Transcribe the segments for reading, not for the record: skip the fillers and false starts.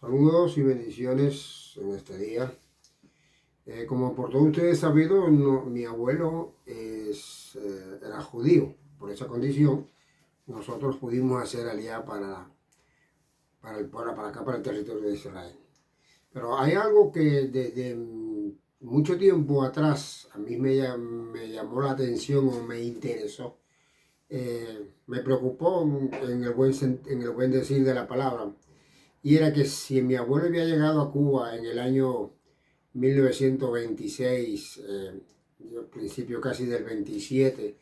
Saludos y bendiciones en este día. Como por todos ustedes sabido, mi abuelo era judío. Por esa condición, nosotros pudimos hacer alía para acá, para el territorio de Israel. Pero hay algo que desde mucho tiempo atrás a mí me llamó la atención o me interesó. Me preocupó en el buen decir de la palabra. Y era que si mi abuelo había llegado a Cuba en el año 1926, al principio casi del 27,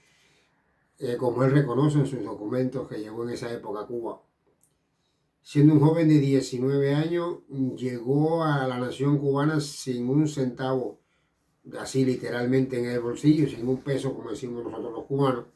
como él reconoce en sus documentos que llegó en esa época a Cuba, siendo un joven de 19 años, llegó a la nación cubana sin un centavo, así literalmente en el bolsillo, sin un peso, como decimos nosotros los cubanos.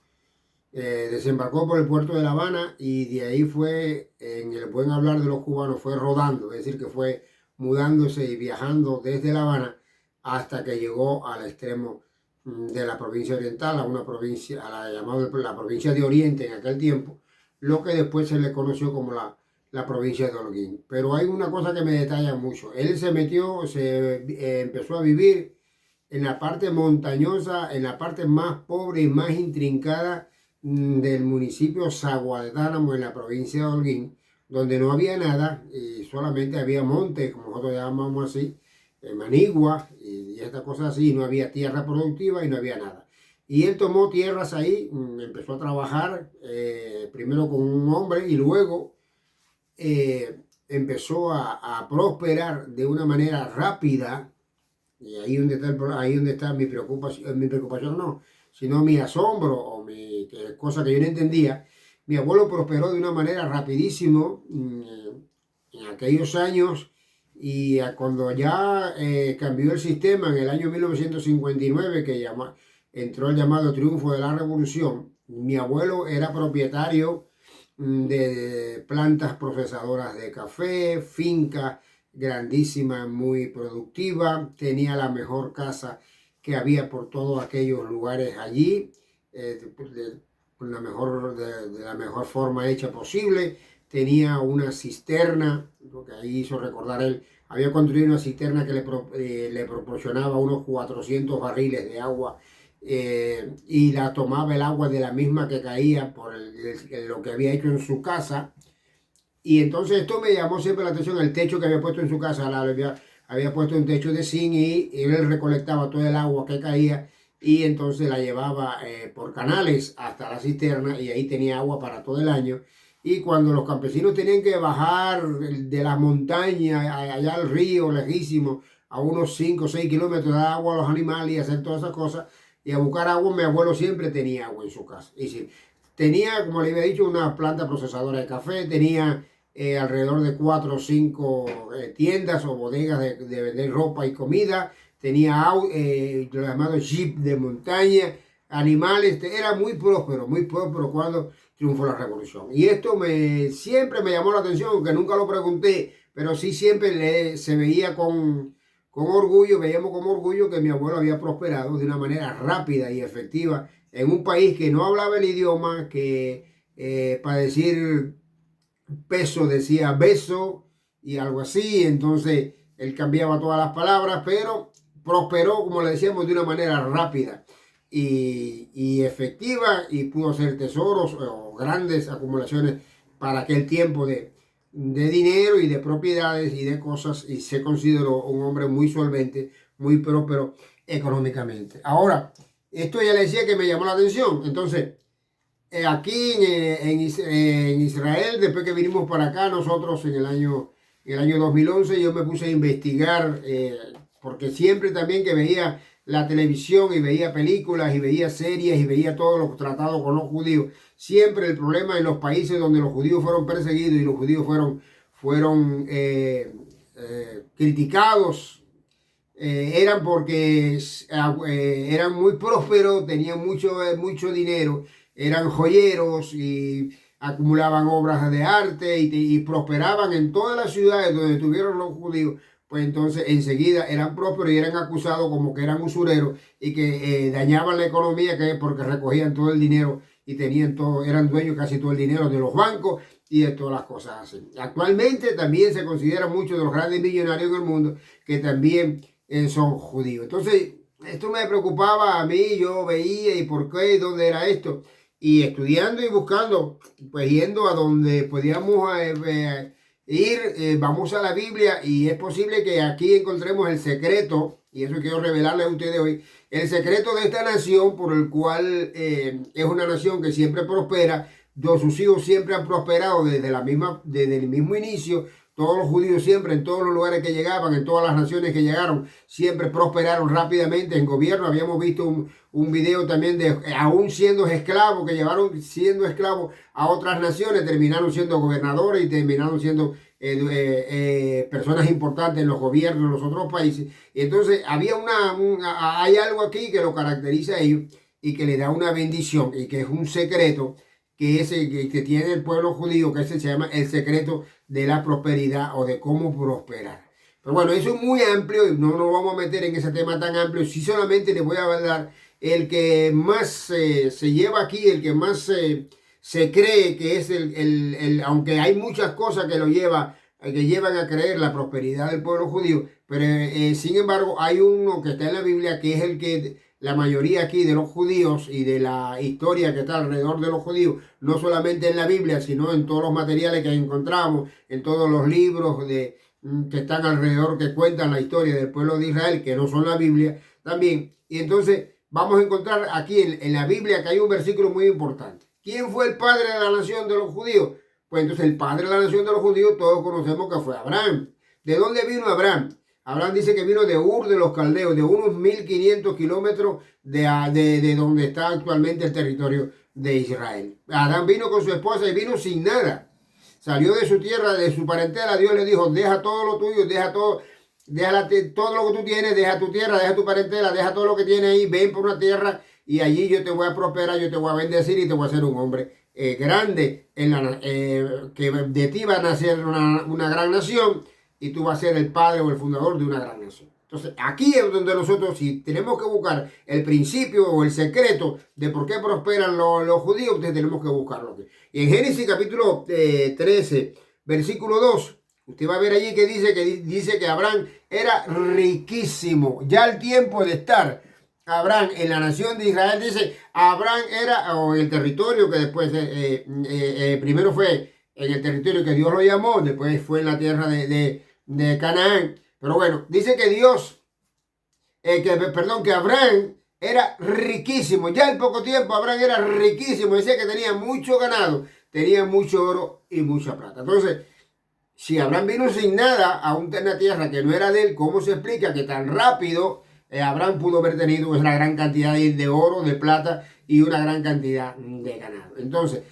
Desembarcó por el puerto de La Habana y de ahí fue, en el buen hablar de los cubanos, fue rodando, es decir, que fue mudándose y viajando desde La Habana hasta que llegó al extremo de la provincia oriental, a una provincia, a la llamada la provincia de Oriente en aquel tiempo, lo que después se le conoció como la provincia de Holguín. Pero hay una cosa que me detalla mucho. Él se metió, empezó a vivir en la parte montañosa, en la parte más pobre y más intrincada del municipio Zaguadánamo en la provincia de Holguín, donde no había nada y solamente había monte, como nosotros llamamos así, manigua y estas cosas así, y no había tierra productiva y no había nada. Y él tomó tierras ahí, empezó a trabajar primero con un hombre y luego empezó a prosperar de una manera rápida. Y ahí donde está mi preocupación no, sino mi asombro o cosa que yo no entendía. Mi abuelo prosperó de una manera rapidísimo en aquellos años y cuando ya cambió el sistema en el año 1959, que entró el llamado triunfo de la revolución, mi abuelo era propietario de plantas procesadoras de café, fincas grandísima, muy productiva, tenía la mejor casa que había por todos aquellos lugares allí, de la mejor forma hecha posible, tenía una cisterna, lo que ahí hizo recordar él, había construido una cisterna que le proporcionaba unos 400 barriles de agua y la tomaba el agua de la misma que caía por lo que había hecho en su casa. Y entonces esto me llamó siempre la atención, el techo que había puesto en su casa, había puesto un techo de zinc y él recolectaba todo el agua que caía y entonces la llevaba por canales hasta la cisterna y ahí tenía agua para todo el año. Y cuando los campesinos tenían que bajar de las montañas allá al río, lejísimo, a unos 5 o 6 kilómetros, de agua a los animales y hacer todas esas cosas, y a buscar agua, mi abuelo siempre tenía agua en su casa. Y sí, tenía, como le había dicho, una planta procesadora de café, tenía alrededor de 4 o 5 tiendas o bodegas de vender ropa y comida, tenía lo llamado jeep de montaña, animales, era muy próspero cuando triunfó la revolución. Y esto siempre me llamó la atención, aunque nunca lo pregunté, pero sí siempre se veía con orgullo, veíamos con orgullo que mi abuelo había prosperado de una manera rápida y efectiva en un país que no hablaba el idioma, que para decir peso decía beso y algo así, entonces él cambiaba todas las palabras, pero prosperó, como le decíamos, de una manera rápida y efectiva y pudo hacer tesoros o grandes acumulaciones para aquel tiempo de dinero y de propiedades y de cosas y se consideró un hombre muy solvente, muy próspero económicamente. Ahora, esto ya le decía que me llamó la atención, entonces aquí en Israel, después que vinimos para acá, nosotros en el año 2011, yo me puse a investigar, porque siempre también que veía la televisión y veía películas y veía series y veía todos los tratados con los judíos, siempre el problema en los países donde los judíos fueron perseguidos y los judíos fueron criticados, eran porque eran muy prósperos, tenían mucho dinero, eran joyeros y acumulaban obras de arte y prosperaban en todas las ciudades donde estuvieron los judíos. Pues entonces enseguida eran prósperos y eran acusados como que eran usureros y que dañaban la economía porque recogían todo el dinero y tenían todo, eran dueños casi todo el dinero de los bancos y de todas las cosas así. Actualmente también se considera muchos de los grandes millonarios en el mundo que también son judíos. Entonces, esto me preocupaba a mí, yo veía y por qué, dónde era esto. Y estudiando y buscando, pues yendo a donde podíamos ir, vamos a la Biblia y es posible que aquí encontremos el secreto, y eso quiero revelarles a ustedes hoy, el secreto de esta nación por el cual es una nación que siempre prospera, sus hijos siempre han prosperado desde el mismo inicio. Todos los judíos siempre, en todos los lugares que llegaban, en todas las naciones que llegaron, siempre prosperaron rápidamente en gobierno. Habíamos visto un video también de, aún siendo esclavos, que llevaron siendo esclavos a otras naciones, terminaron siendo gobernadores y terminaron siendo personas importantes en los gobiernos de los otros países. Y entonces hay algo aquí que lo caracteriza a ellos y que le da una bendición y que es un secreto que tiene el pueblo judío, que ese se llama el secreto de la prosperidad o de cómo prosperar. Pero bueno, eso es muy amplio y no nos vamos a meter en ese tema tan amplio. Sí, solamente les voy a dar el que más se lleva aquí, el que más se cree que es aunque hay muchas cosas que llevan a creer la prosperidad del pueblo judío, pero sin embargo hay uno que está en la Biblia que es el que la mayoría aquí de los judíos y de la historia que está alrededor de los judíos, no solamente en la Biblia, sino en todos los materiales que encontramos, en todos los libros que están alrededor, que cuentan la historia del pueblo de Israel, que no son la Biblia también. Y entonces vamos a encontrar aquí en la Biblia que hay un versículo muy importante. ¿Quién fue el padre de la nación de los judíos? Pues entonces el padre de la nación de los judíos todos conocemos que fue Abraham. ¿De dónde vino Abraham? Abraham dice que vino de Ur de los Caldeos, de unos 1500 kilómetros de donde está actualmente el territorio de Israel. Adán vino con su esposa y vino sin nada. Salió de su tierra, de su parentela. Dios le dijo, deja todo lo tuyo, deja todo lo que tú tienes, deja tu tierra, deja tu parentela, deja todo lo que tienes ahí, ven por una tierra y allí yo te voy a prosperar, yo te voy a bendecir y te voy a hacer un hombre grande, que de ti va a nacer una gran nación. Y tú vas a ser el padre o el fundador de una gran nación. Entonces, aquí es donde nosotros, si tenemos que buscar el principio o el secreto de por qué prosperan los judíos, entonces tenemos que buscarlo aquí. Y en Génesis capítulo 13, versículo 2, usted va a ver allí que dice que Abraham era riquísimo. Ya al tiempo de estar Abraham en la nación de Israel, dice, Abraham era, o en el territorio que después, primero fue en el territorio que Dios lo llamó, después fue en la tierra de Canaán. Pero bueno, dice que que Abraham era riquísimo. Ya en poco tiempo Abraham era riquísimo. Decía que tenía mucho ganado, tenía mucho oro y mucha plata. Entonces, si Abraham vino sin nada a una tierra que no era de él, ¿cómo se explica que tan rápido Abraham pudo haber tenido una gran cantidad de oro, de plata y una gran cantidad de ganado? Entonces,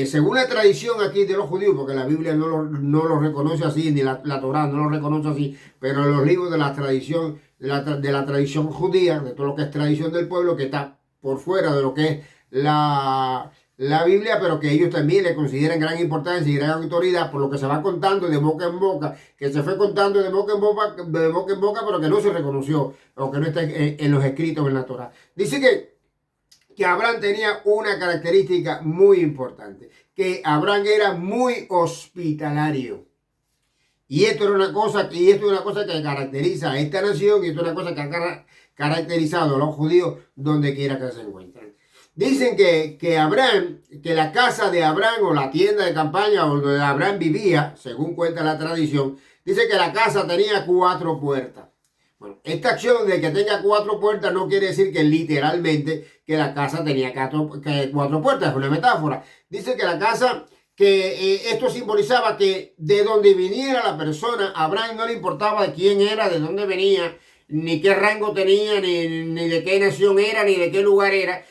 según la tradición aquí de los judíos, porque la Biblia no lo reconoce así, ni la Torá no lo reconoce así, pero los libros de la tradición, de la tradición judía, de todo lo que es tradición del pueblo, que está por fuera de lo que es la Biblia, pero que ellos también le consideran gran importancia y gran autoridad por lo que se va contando de boca en boca, que se fue contando de boca en boca, pero que no se reconoció, o que no está en los escritos en la Torá. Dice que Abraham tenía una característica muy importante, que Abraham era muy hospitalario. Y esto es una cosa que caracteriza a esta nación, y esto es una cosa que ha caracterizado a los judíos donde quiera que se encuentren. Dicen que la casa de Abraham o la tienda de campaña donde Abraham vivía, según cuenta la tradición, dice que la casa tenía 4 puertas. Bueno, esta acción de que tenga 4 puertas no quiere decir que literalmente que la casa tenía 4 puertas, es una metáfora. Dice que la casa, esto simbolizaba que de donde viniera la persona, a Abraham no le importaba de quién era, de dónde venía, ni qué rango tenía, ni de qué nación era, ni de qué lugar era.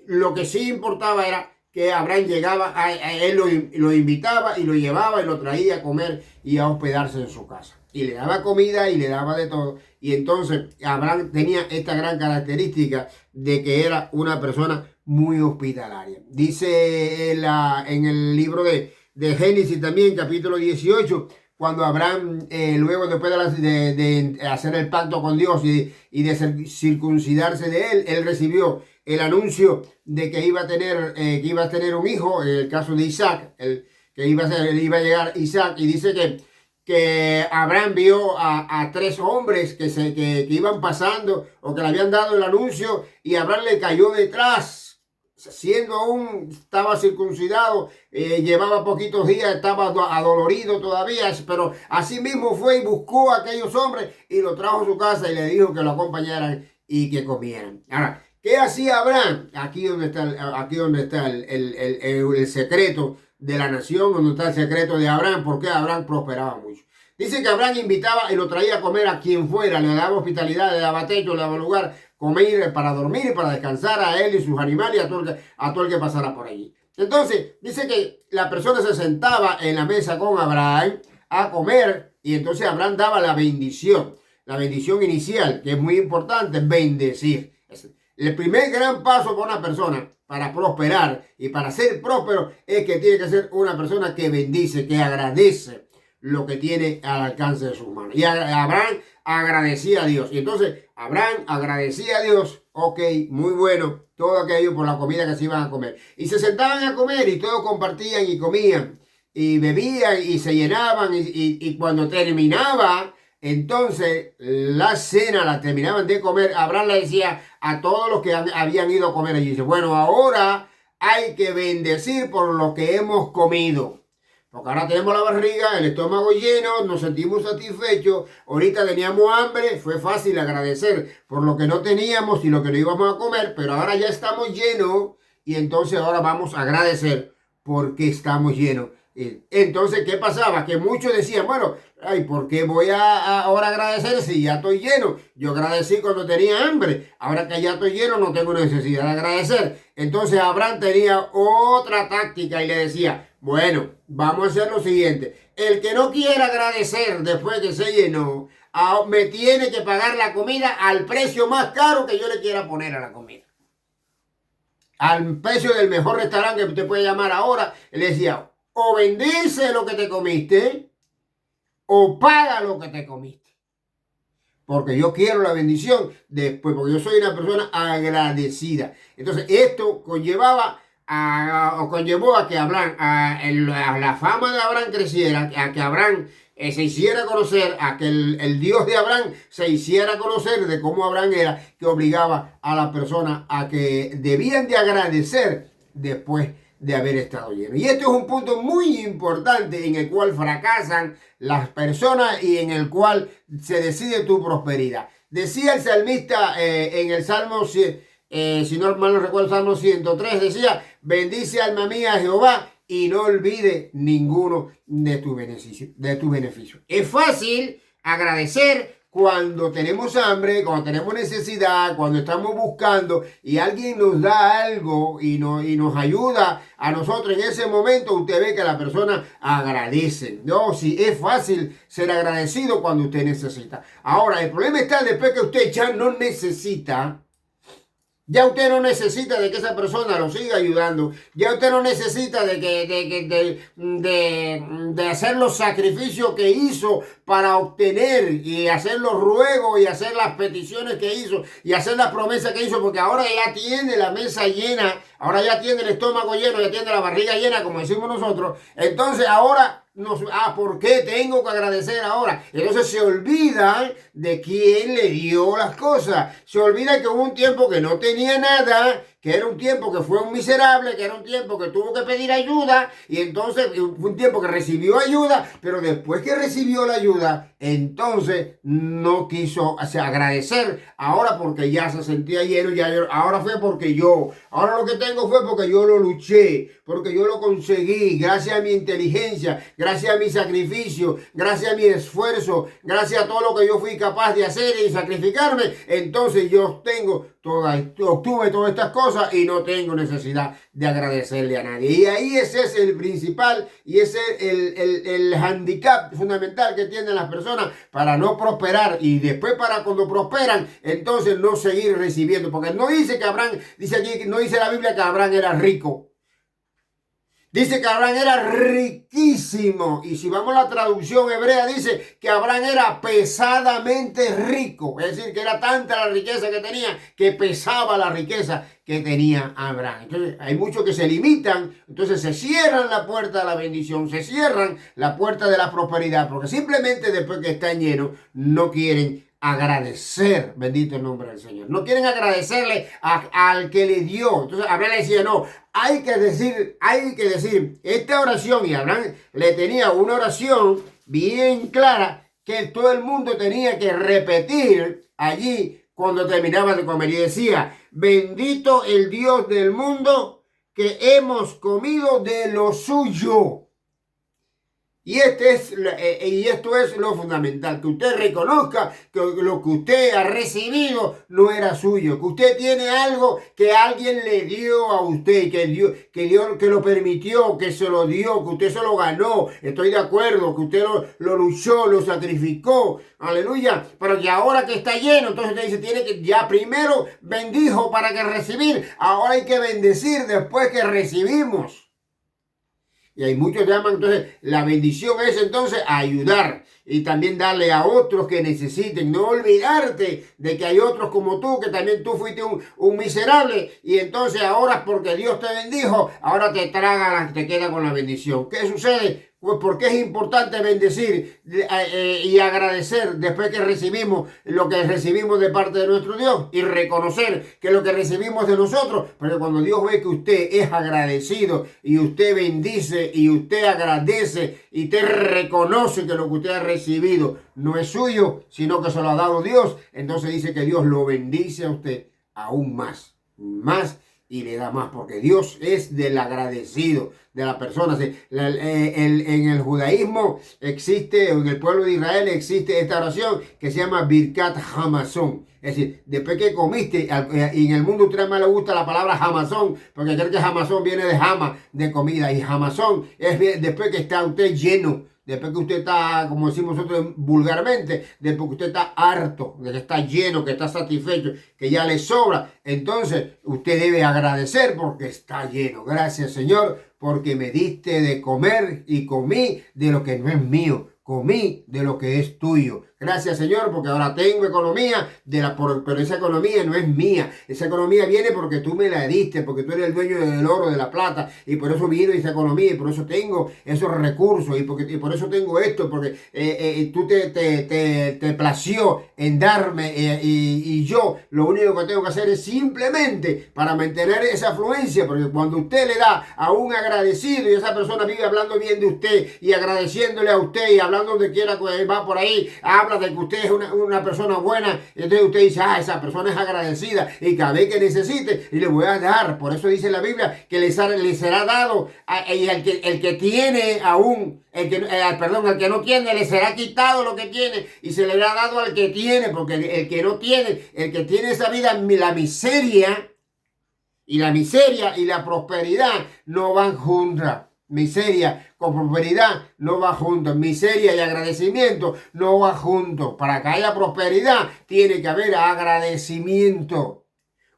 Lo que sí importaba era que Abraham llegaba, él lo invitaba y lo llevaba y lo traía a comer y a hospedarse en su casa. Y le daba comida y le daba de todo. Y entonces Abraham tenía esta gran característica de que era una persona muy hospitalaria. Dice en el libro de Génesis también, capítulo 18, cuando Abraham, luego después de hacer el pacto con Dios y de circuncidarse de él, él recibió el anuncio de que iba a tener un hijo, en el caso de Isaac, que iba a llegar Isaac, y dice que Abraham vio a tres hombres que iban pasando o que le habían dado el anuncio, y Abraham le cayó detrás, siendo aún, estaba circuncidado, llevaba poquitos días, estaba adolorido todavía, pero así mismo fue y buscó a aquellos hombres y lo trajo a su casa y le dijo que lo acompañaran y que comieran. Ahora, ¿qué hacía Abraham? Aquí donde está el secreto de la nación, donde está el secreto de Abraham, porque Abraham prosperaba mucho. Dice que Abraham invitaba y lo traía a comer a quien fuera, le daba hospitalidad, le daba techo, le daba lugar, comer para dormir y para descansar a él y sus animales, a todo el que pasara por allí. Entonces, dice que la persona se sentaba en la mesa con Abraham a comer, y entonces Abraham daba la bendición inicial, que es muy importante, bendecir. El primer gran paso para una persona para prosperar y para ser próspero es que tiene que ser una persona que bendice, que agradece lo que tiene al alcance de sus manos. Y Abraham agradecía a Dios. Y entonces Abraham agradecía a Dios. Ok, muy bueno, todo aquello por la comida que se iban a comer. Y se sentaban a comer y todos compartían y comían y bebían y se llenaban. Y cuando terminaba, entonces la cena, la terminaban de comer, Abraham le decía a todos los que habían ido a comer allí, dice, bueno, ahora hay que bendecir por lo que hemos comido. Porque ahora tenemos la barriga, el estómago lleno, nos sentimos satisfechos. Ahorita teníamos hambre, fue fácil agradecer por lo que no teníamos y lo que no íbamos a comer, pero ahora ya estamos llenos y entonces ahora vamos a agradecer porque estamos llenos. Entonces, ¿qué pasaba? Que muchos decían, bueno, ay, ¿por qué voy a ahora agradecer si ya estoy lleno? Yo agradecí cuando tenía hambre, ahora que ya estoy lleno no tengo necesidad de agradecer. Entonces Abraham tenía otra táctica y le decía, bueno, vamos a hacer lo siguiente, el que no quiera agradecer después que se llenó, me tiene que pagar la comida al precio más caro que yo le quiera poner a la comida. Al precio del mejor restaurante que usted puede llamar ahora, le decía, o bendice lo que te comiste, o paga lo que te comiste. Porque yo quiero la bendición después, porque yo soy una persona agradecida. Entonces, esto conllevó a que Abraham, a la fama de Abraham creciera, a que Abraham se hiciera conocer, a que el Dios de Abraham se hiciera conocer de cómo Abraham era, que obligaba a la persona a que debían de agradecer después de haber estado lleno. Y este es un punto muy importante en el cual fracasan las personas y en el cual se decide tu prosperidad. Decía el salmista en el Salmo, si no mal no recuerdo, Salmo 103, decía, bendice alma mía a Jehová y no olvide ninguno de tus beneficios. Es fácil agradecer cuando tenemos hambre, cuando tenemos necesidad, cuando estamos buscando y alguien nos da algo y nos ayuda a nosotros en ese momento, usted ve que la persona agradece. No, sí, es fácil ser agradecido cuando usted necesita. Ahora, el problema está después que usted ya no necesita. Ya usted no necesita de que esa persona lo siga ayudando. Ya usted no necesita de hacer los sacrificios que hizo para obtener y hacer los ruegos y hacer las peticiones que hizo y hacer las promesas que hizo, porque ahora ya tiene la mesa llena, ahora ya tiene el estómago lleno, ya tiene la barriga llena, como decimos nosotros. Entonces ahora ¿por qué tengo que agradecer ahora? Entonces se olvida de quién le dio las cosas. Se olvida que hubo un tiempo que no tenía nada, que era un tiempo que fue un miserable, que era un tiempo que tuvo que pedir ayuda, y entonces fue un tiempo que recibió ayuda, pero después que recibió la ayuda, entonces no quiso agradecer ahora porque ya se sentía lleno, ahora fue porque ahora lo que tengo fue porque yo lo luché, porque yo lo conseguí, gracias a mi inteligencia, gracias a mi sacrificio, gracias a mi esfuerzo, gracias a todo lo que yo fui capaz de hacer y sacrificarme, entonces yo obtuve todas estas cosas y no tengo necesidad de agradecerle a nadie. Y ahí ese es el principal y ese es el handicap fundamental que tienen las personas para no prosperar y después para cuando prosperan, entonces no seguir recibiendo. Porque no dice que Abraham, dice aquí, no dice la Biblia que Abraham era rico. Dice que Abraham era riquísimo. Y si vamos a la traducción hebrea, dice que Abraham era pesadamente rico. Es decir, que era tanta la riqueza que tenía, que pesaba la riqueza que tenía Abraham. Entonces, hay muchos que se limitan. Entonces, se cierran la puerta de la bendición, se cierran la puerta de la prosperidad, porque simplemente después que están llenos, no quieren agradecer, bendito el nombre del Señor. No quieren agradecerle al que le dio. Entonces Abraham le decía, no, hay que decir esta oración. Y Abraham le tenía una oración bien clara que todo el mundo tenía que repetir allí cuando terminaba de comer. Y decía, bendito el Dios del mundo que hemos comido de lo suyo. Y esto es lo fundamental, que usted reconozca que lo que usted ha recibido no era suyo, que usted tiene algo que alguien le dio a usted, que lo permitió, que se lo dio, que usted se lo ganó. Estoy de acuerdo, que usted lo luchó, lo sacrificó, aleluya, pero que ahora que está lleno, entonces usted dice, tiene que, ya primero bendijo para que recibir, ahora hay que bendecir después que recibimos. Y hay muchos llaman, entonces, la bendición es entonces ayudar y también darle a otros que necesiten. No olvidarte de que hay otros como tú, que también tú fuiste un miserable. Y entonces ahora porque Dios te bendijo, ahora te queda con la bendición. ¿Qué sucede? Pues porque es importante bendecir y agradecer después que recibimos lo que recibimos de parte de nuestro Dios y reconocer que lo que recibimos de nosotros, porque cuando Dios ve que usted es agradecido y usted bendice y usted agradece y usted reconoce que lo que usted ha recibido no es suyo, sino que se lo ha dado Dios, entonces dice que Dios lo bendice a usted aún más y le da más, porque Dios es del agradecido, de la persona. En el judaísmo existe, en el pueblo de Israel existe esta oración que se llama Birkat Hamazon. Es decir, después que comiste, y en el mundo a usted más le gusta la palabra Hamazon, porque cree que Hamazon viene de Hama, de comida, y Hamazon es después que está usted lleno. Después que usted está, como decimos nosotros vulgarmente, después que usted está harto, de que está lleno, que está satisfecho, que ya le sobra, entonces usted debe agradecer porque está lleno. Gracias, Señor, porque me diste de comer y comí de lo que no es mío. Comí de lo que es tuyo. Gracias, Señor, porque ahora tengo economía, pero esa economía no es mía. Esa economía viene porque tú me la diste, porque tú eres el dueño del oro, de la plata, y por eso vino esa economía, y por eso tengo esos recursos, y por eso tengo esto, porque tú te plació en darme, y yo lo único que tengo que hacer es simplemente para mantener esa afluencia, porque cuando usted le da a un agradecido y esa persona vive hablando bien de usted y agradeciéndole a usted y hablando donde quiera que va por ahí, habla de que usted es una persona buena, y entonces usted dice, esa persona es agradecida y cada vez que necesite y le voy a dar. Por eso dice la Biblia que le será dado y el que tiene aún, el que no tiene, le será quitado lo que tiene y se le hará dado al que tiene, porque el que no tiene, el que tiene esa vida, la miseria y la prosperidad no van juntas. Miseria con prosperidad no va juntos. Miseria y agradecimiento no va juntos. Para que haya prosperidad tiene que haber agradecimiento.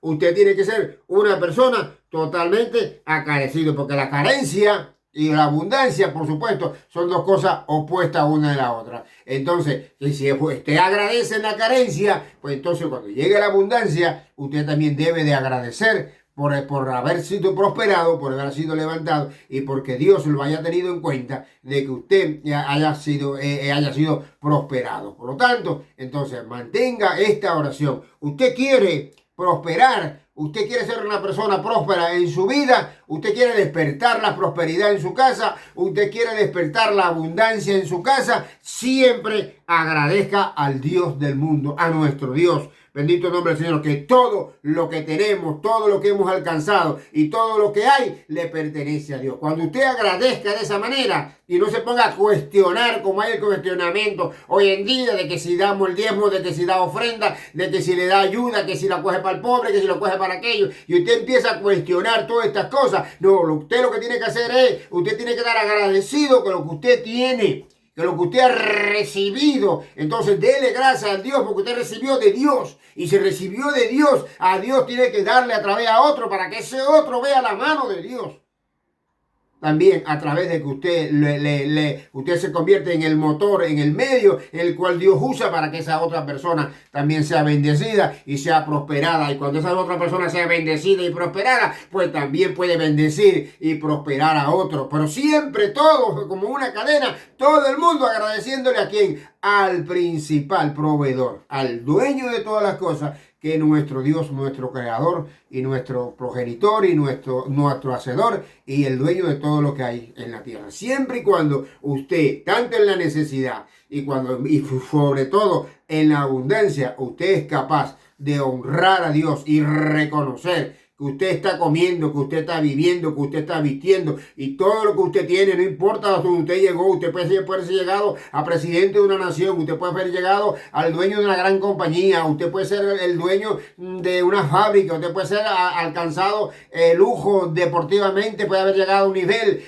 Usted tiene que ser una persona totalmente agradecido, porque la carencia y la abundancia, por supuesto, son dos cosas opuestas una de la otra. Entonces, si usted agradece en la carencia, pues entonces cuando llegue la abundancia, usted también debe de agradecer por haber sido prosperado, por haber sido levantado y porque Dios lo haya tenido en cuenta de que usted haya sido prosperado. Por lo tanto, entonces mantenga esta oración. Usted quiere prosperar, usted quiere ser una persona próspera en su vida, usted quiere despertar la prosperidad en su casa, usted quiere despertar la abundancia en su casa, siempre agradezca al Dios del mundo, a nuestro Dios. Bendito el nombre del Señor, que todo lo que tenemos, todo lo que hemos alcanzado y todo lo que hay, le pertenece a Dios. Cuando usted agradezca de esa manera y no se ponga a cuestionar, como hay el cuestionamiento hoy en día, de que si damos el diezmo, de que si da ofrenda, de que si le da ayuda, que si la coge para el pobre, que si lo coge para aquello, y usted empieza a cuestionar todas estas cosas. No, usted lo que tiene que hacer es, usted tiene que estar agradecido con lo que usted tiene, que lo que usted ha recibido. Entonces dele gracias a Dios porque usted recibió de Dios, y si recibió de Dios, a Dios tiene que darle a través a otro para que ese otro vea la mano de Dios. también a través de que usted se convierte en el motor, en el medio en el cual Dios usa para que esa otra persona también sea bendecida y sea prosperada. Y cuando esa otra persona sea bendecida y prosperada, pues también puede bendecir y prosperar a otros. Pero siempre todos, como una cadena, todo el mundo agradeciéndole a quién, al principal proveedor, al dueño de todas las cosas, que nuestro Dios, nuestro creador y nuestro progenitor y nuestro hacedor y el dueño de todo lo que hay en la tierra. Siempre y cuando usted, tanto en la necesidad y sobre todo en la abundancia, usted es capaz de honrar a Dios y reconocer que usted está comiendo, que usted está viviendo, que usted está vistiendo y todo lo que usted tiene, no importa a donde usted llegó, usted puede haber llegado a presidente de una nación, usted puede haber llegado al dueño de una gran compañía, usted puede ser el dueño de una fábrica, usted puede ser alcanzado lujo deportivamente, puede haber llegado a un nivel,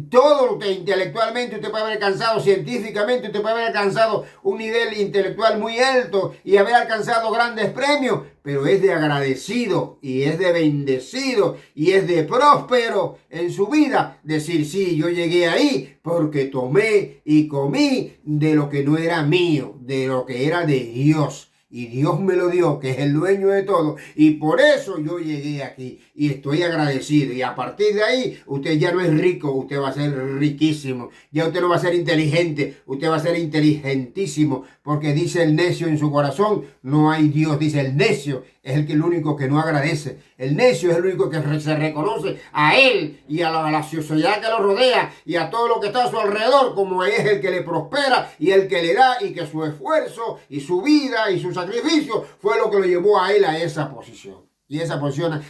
todo usted, intelectualmente, usted puede haber alcanzado científicamente, usted puede haber alcanzado un nivel intelectual muy alto y haber alcanzado grandes premios, pero es de agradecido y es de bendecido y es de próspero en su vida decir, sí, yo llegué ahí porque tomé y comí de lo que no era mío, de lo que era de Dios. Y Dios me lo dio, que es el dueño de todo. Y por eso yo llegué aquí. Y estoy agradecido. Y a partir de ahí, usted ya no es rico, usted va a ser riquísimo. Ya usted no va a ser inteligente, usted va a ser inteligentísimo. Porque dice el necio en su corazón, no hay Dios. Dice el necio es el único que no agradece. El necio es el único que se reconoce a él y a la sociedad que lo rodea y a todo lo que está a su alrededor como es el que le prospera y el que le da, y que su esfuerzo y su vida y su sacrificio fue lo que lo llevó a él a esa posición. Y esa persona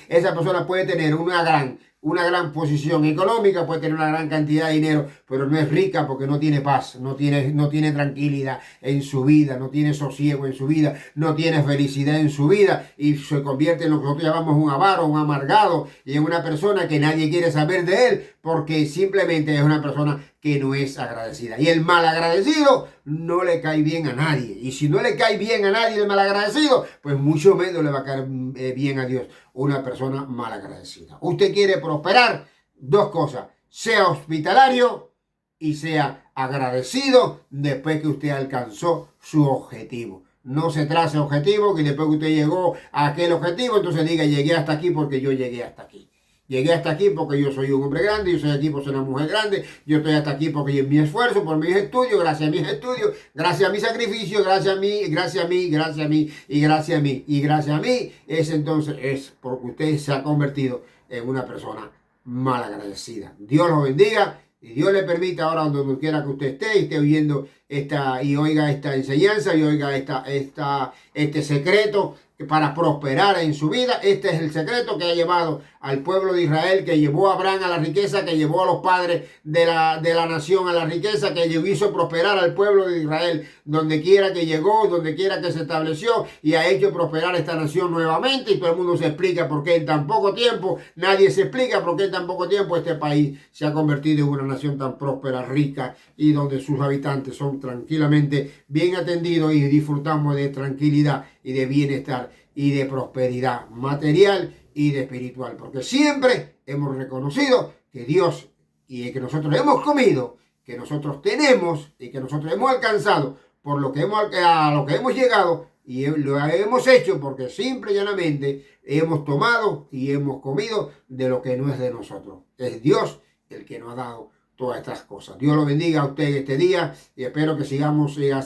puede tener una gran posición económica, puede tener una gran cantidad de dinero, pero no es rica porque no tiene paz, no tiene tranquilidad en su vida, no tiene sosiego en su vida, no tiene felicidad en su vida y se convierte en lo que nosotros llamamos un avaro, un amargado y en una persona que nadie quiere saber de él porque simplemente es una persona que no es agradecida. Y el malagradecido no le cae bien a nadie. Y si no le cae bien a nadie el malagradecido, pues mucho menos le va a caer bien a Dios una persona malagradecida. Usted quiere prosperar, dos cosas: sea hospitalario y sea agradecido después que usted alcanzó su objetivo. No se trace objetivo que después que usted llegó a aquel objetivo, entonces diga, llegué hasta aquí porque yo llegué hasta aquí. Llegué hasta aquí porque yo soy un hombre grande, yo soy aquí porque soy una mujer grande, yo estoy hasta aquí porque yo, mi esfuerzo, por mis estudios, gracias a mis estudios, gracias a mi sacrificio, gracias a mí, gracias a mí, gracias a mí, y gracias a mí, y gracias a mí, es porque usted se ha convertido en una persona malagradecida. Dios lo bendiga y Dios le permita ahora donde quiera que usted esté y esté oyendo y oiga esta enseñanza y oiga este secreto para prosperar en su vida. Este es el secreto que ha llevado al pueblo de Israel, que llevó a Abraham a la riqueza, que llevó a los padres de la nación a la riqueza, que hizo prosperar al pueblo de Israel donde quiera que llegó, donde quiera que se estableció, y ha hecho prosperar esta nación nuevamente. Y todo el mundo se explica por qué en tan poco tiempo, nadie se explica por qué en tan poco tiempo este país se ha convertido en una nación tan próspera, rica, y donde sus habitantes son tranquilamente bien atendidos y disfrutamos de tranquilidad y de bienestar y de prosperidad material y de espiritual, porque siempre hemos reconocido que Dios y que nosotros hemos comido, que nosotros tenemos y que nosotros hemos alcanzado por a lo que hemos llegado, y lo hemos hecho porque simple y llanamente hemos tomado y hemos comido de lo que no es de nosotros. Es Dios el que nos ha dado todas estas cosas. Dios lo bendiga a usted este día y espero que se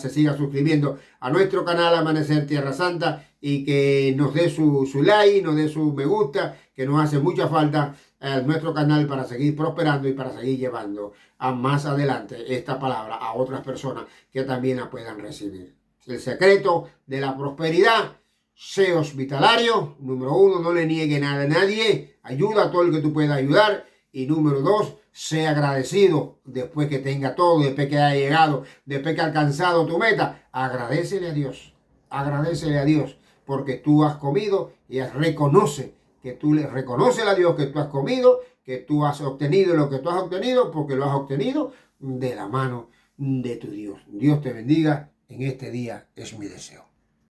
siga suscribiendo a nuestro canal Amanecer Tierra Santa y que nos dé su like, nos dé su me gusta, que nos hace mucha falta a nuestro canal para seguir prosperando y para seguir llevando a más adelante esta palabra a otras personas que también la puedan recibir. El secreto de la prosperidad: sea hospitalario. Número 1, no le niegue nada a nadie, ayuda a todo el que tú puedas ayudar. Y número 2, sea agradecido después que tenga todo, después que haya llegado, después que ha alcanzado tu meta. Agradécele a Dios, porque tú has comido y reconoce a Dios que tú has comido, que tú has obtenido lo que tú has obtenido, porque lo has obtenido de la mano de tu Dios. Dios te bendiga en este día, es mi deseo.